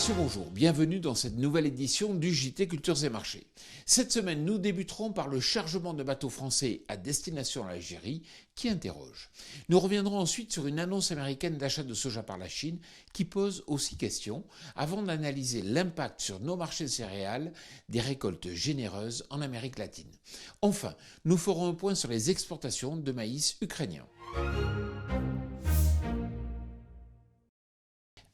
messieurs, bonjour. Bienvenue dans cette nouvelle édition du JT Cultures et Marchés. Cette semaine, nous débuterons par le chargement de bateaux français à destination de l'Algérie qui interroge. Nous reviendrons ensuite sur une annonce américaine d'achat de soja par la Chine qui pose aussi question avant d'analyser l'impact sur nos marchés de céréales des récoltes généreuses en Amérique latine. Enfin, nous ferons un point sur les exportations de maïs ukrainien.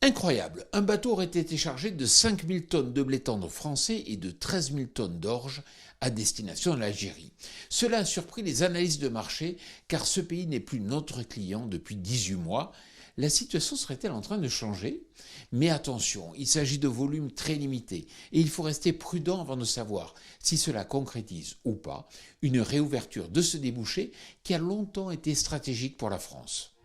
Incroyable, un bateau aurait été chargé de 5000 tonnes de blé tendre français et de 13 000 tonnes d'orge à destination de l'Algérie. Cela a surpris les analystes de marché car ce pays n'est plus notre client depuis 18 mois. La situation serait-elle en train de changer ? Mais attention, il s'agit de volumes très limités et il faut rester prudent avant de savoir si cela concrétise ou pas une réouverture de ce débouché qui a longtemps été stratégique pour la France.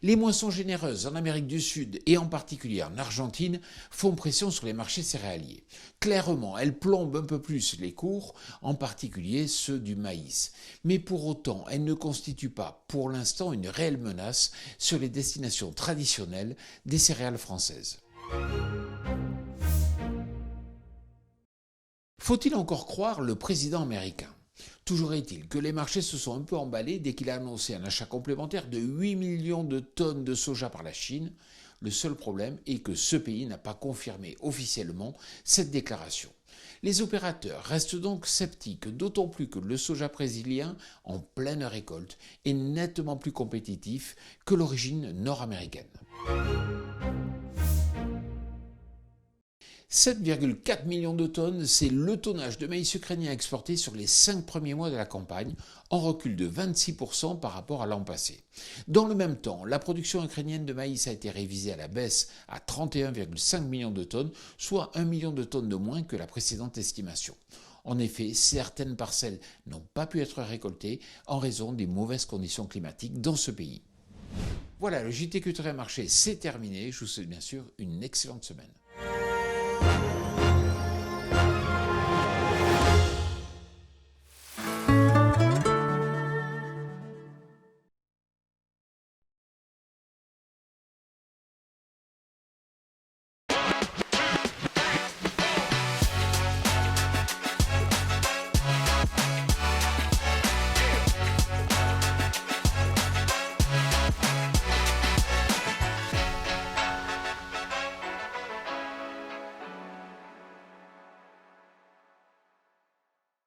Les moissons généreuses en Amérique du Sud et en particulier en Argentine font pression sur les marchés céréaliers. Clairement, elles plombent un peu plus les cours, en particulier ceux du maïs. Mais pour autant, elles ne constituent pas pour l'instant une réelle menace sur les destinations traditionnelles des céréales françaises. Faut-il encore croire le président américain ? Toujours est-il que les marchés se sont un peu emballés dès qu'il a annoncé un achat complémentaire de 8 millions de tonnes de soja par la Chine. Le seul problème est que ce pays n'a pas confirmé officiellement cette déclaration. Les opérateurs restent donc sceptiques, d'autant plus que le soja brésilien, en pleine récolte, est nettement plus compétitif que l'origine nord-américaine. 7,4 millions de tonnes, c'est le tonnage de maïs ukrainien exporté sur les 5 premiers mois de la campagne, en recul de 26% par rapport à l'an passé. Dans le même temps, la production ukrainienne de maïs a été révisée à la baisse à 31,5 millions de tonnes, soit 1 million de tonnes de moins que la précédente estimation. En effet, certaines parcelles n'ont pas pu être récoltées en raison des mauvaises conditions climatiques dans ce pays. Voilà, le JT Culture et Marché, c'est terminé. Je vous souhaite bien sûr une excellente semaine.